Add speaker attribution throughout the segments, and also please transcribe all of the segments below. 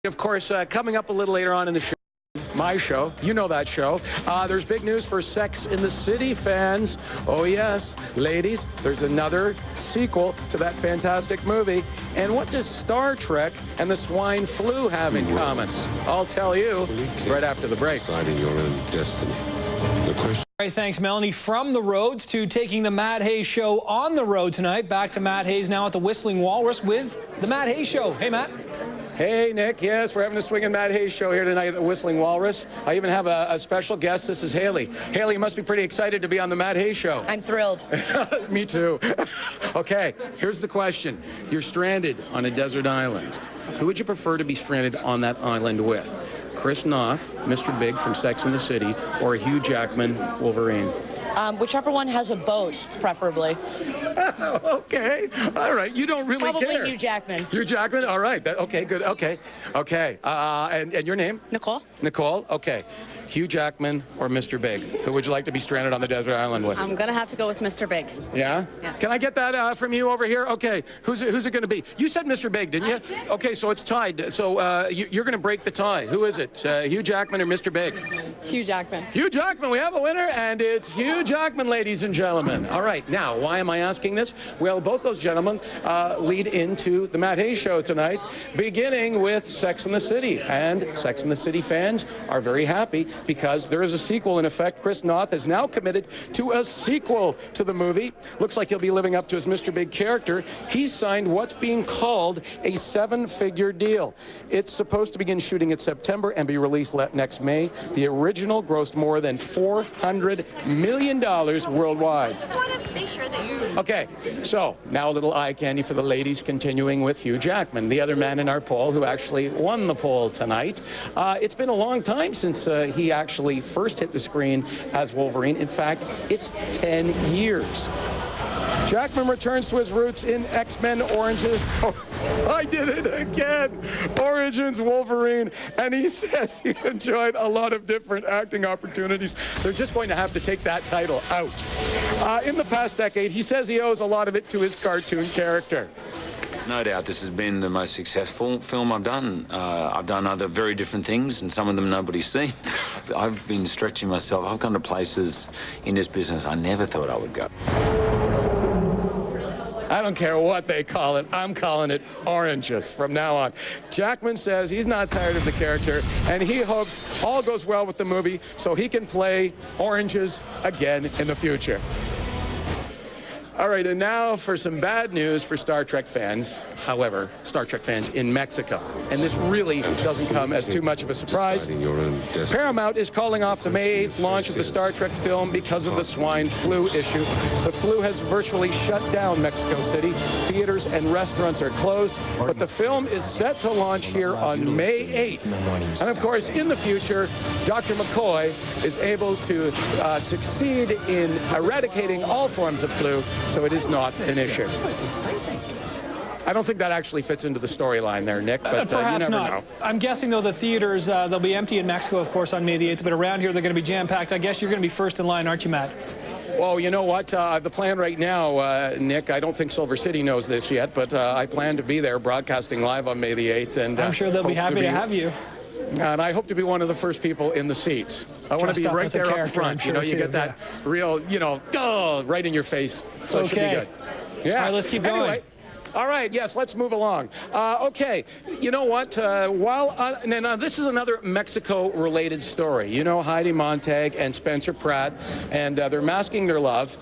Speaker 1: Of course, coming up a little later on in the show, my show, you know that show, there's big news for Sex in the City fans. Oh yes, ladies, there's another sequel to that fantastic movie. And what does Star Trek and the swine flu have in common? I'll tell you right after the break.
Speaker 2: Deciding your own destiny. The question.
Speaker 3: All right, thanks, Melanie. From the roads to taking the Matt Hayes Show on the road tonight. Back to Matt Hayes now at the Whistling Walrus with the Matt Hayes Show. Hey, Matt.
Speaker 1: Hey, Nick. Yes, we're having a swinging Matt Hayes show here tonight at the Whistling Walrus. I even have a special guest. This is Haley. Haley, you must be pretty excited to be on the Matt Hayes show.
Speaker 4: I'm thrilled.
Speaker 1: Me too. Okay, here's the question. You're stranded on a desert island. Who would you prefer to be stranded on that island with? Chris Noth, Mr. Big from Sex and the City, or Hugh Jackman, Wolverine?
Speaker 4: Whichever one has a boat, preferably.
Speaker 1: Okay. All right. You don't really
Speaker 4: Probably
Speaker 1: care.
Speaker 4: Probably Hugh Jackman.
Speaker 1: Hugh Jackman? All right. Okay, good. Okay. Okay. And your name?
Speaker 4: Nicole.
Speaker 1: Nicole? Okay. Hugh Jackman or Mr. Big? Who would you like to be stranded on the desert island with?
Speaker 5: I'm going to have to go with Mr. Big.
Speaker 1: Yeah?
Speaker 5: Yeah.
Speaker 1: Can I get that from you over here? Okay. Who's it going to be? You said Mr. Big, didn't you? Okay, so it's tied. So you're going to break the tie. Who is it? Hugh Jackman or Mr. Big?
Speaker 5: Hugh Jackman.
Speaker 1: Hugh Jackman. We have a winner, and it's Hugh Jackman, ladies and gentlemen. All right. Now, why am I asking this? Well, both those gentlemen lead into the Matt Hayes Show tonight, beginning with Sex and the City. And Sex and the City fans are very happy because there is a sequel in effect. Chris Noth is now committed to a sequel to the movie. Looks like he'll be living up to his Mr. Big character. He's signed what's being called a 7-figure deal. It's supposed to begin shooting in September and be released next May. The original grossed more than $400 million worldwide.
Speaker 5: Just want to make sure that you...
Speaker 1: Okay, so now a little eye candy for the ladies, continuing with Hugh Jackman, the other man in our poll who actually won the poll tonight. It's been a long time since he actually first hit the screen as Wolverine. In fact, it's 10 years. Jackman returns to his roots in X-Men Oranges. Oh, I did it again. Origins Wolverine. And he says he enjoyed a lot of different acting opportunities. They're just going to have to take that title out. In the past decade, he says he owes a lot of it to his cartoon character.
Speaker 6: No doubt this has been the most successful film I've done. I've done other very different things, and some of them nobody's seen. I've been stretching myself. I've gone to places in this business I never thought I would go.
Speaker 1: I don't care what they call it. I'm calling it Oranges from now on. Jackman says he's not tired of the character, and he hopes all goes well with the movie so he can play Oranges again in the future. All right, and now for some bad news for Star Trek fans. However, Star Trek fans in Mexico. And this really doesn't come as too much of a surprise. Paramount is calling off the May 8th launch of the Star Trek film because of the swine flu issue. The flu has virtually shut down Mexico City. Theaters and restaurants are closed, but the film is set to launch here on May 8th. And of course, in the future, Dr. McCoy is able to succeed in eradicating all forms of flu, so it is not an issue. I don't think that actually fits into the storyline there, Nick, but you never know.
Speaker 3: I'm guessing, though, the theaters, they'll be empty in Mexico, of course, on May the 8th, but around here they're going to be jam-packed. I guess you're going to be first in line, aren't you, Matt?
Speaker 1: Well, you know what? The plan right now, Nick, I don't think Silver City knows this yet, but I plan to be there broadcasting live on May the 8th. And
Speaker 3: I'm sure they'll be happy to have you.
Speaker 1: And I hope to be one of the first people in the seats. I want to be right there up front. You know, you get that real, you know, right in your face. So it should be good. Yeah.
Speaker 3: All right, let's keep going.
Speaker 1: Anyway, all right, yes, let's move along. Okay, you know what? This is another Mexico-related story. You know Heidi Montag and Spencer Pratt, and they're masking their love.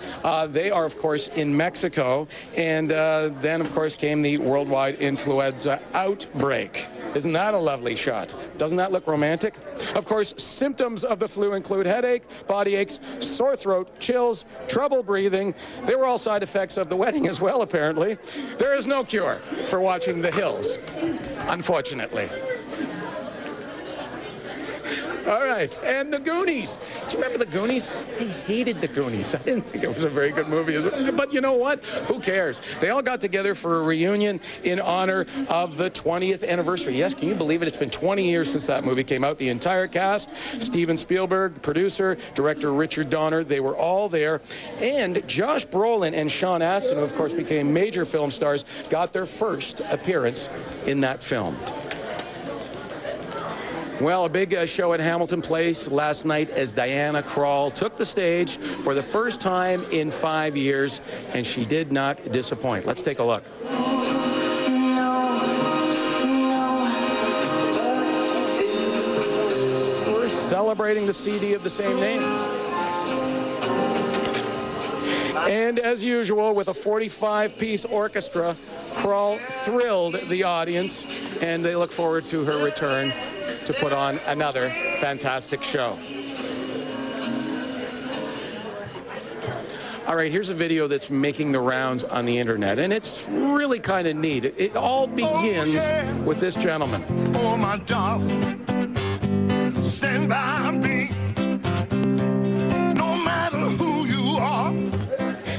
Speaker 1: They are, of course, in Mexico, and then, of course, came the worldwide influenza outbreak. Isn't that a lovely shot? Doesn't that look romantic? Of course, symptoms of the flu include headache, body aches, sore throat, chills, trouble breathing. They were all side effects of the wedding as well, apparently. There is no cure for watching The Hills, unfortunately. All right, and The Goonies. Do you remember The Goonies? I hated The Goonies. I didn't think it was a very good movie. But you know what? Who cares? They all got together for a reunion in honor of the 20th anniversary. Yes, can you believe it? It's been 20 years since that movie came out. The entire cast, Steven Spielberg, producer, director Richard Donner, they were all there. And Josh Brolin and Sean Astin, who of course became major film stars, got their first appearance in that film. Well, a big show at Hamilton Place last night as Diana Krall took the stage for the first time in 5 years, and she did not disappoint. Let's take a look. We're celebrating the CD of the same name. And as usual, with a 45-piece orchestra, Krall thrilled the audience, and they look forward to her return to put on another fantastic show. All right, here's a video that's making the rounds on the internet, and it's really kind of neat. It all begins with this gentleman.
Speaker 7: Oh, my darling, stand by me, no matter who you are.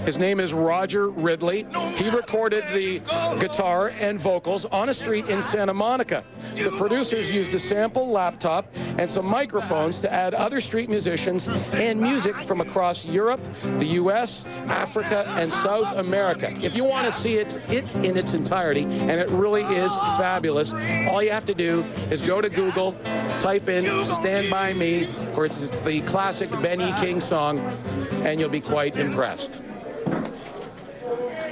Speaker 1: His name is Roger Ridley. He recorded the guitar and vocals on a street in Santa Monica. The producers used a sample laptop and some microphones to add other street musicians and music from across Europe, the U.S., Africa, and South America. If you want to see it in its entirety, and it really is fabulous, all you have to do is go to Google, type in Stand By Me, of course it's the classic Benny King song, and you'll be quite impressed.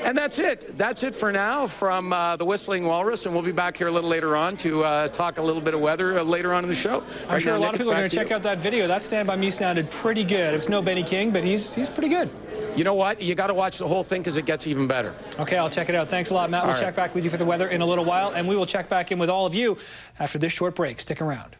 Speaker 1: And that's it. That's it for now from the Whistling Walrus, and we'll be back here a little later on to talk a little bit of weather later on in the show.
Speaker 3: I'm sure a lot of people are going to check out that video. That Stand By Me sounded pretty good. It's no Benny King, but he's pretty good.
Speaker 1: You know what? You got to watch the whole thing because it gets even better.
Speaker 3: Okay, I'll check it out. Thanks a lot, Matt. We'll check back with you for the weather in a little while, and we will check back in with all of you after this short break. Stick around.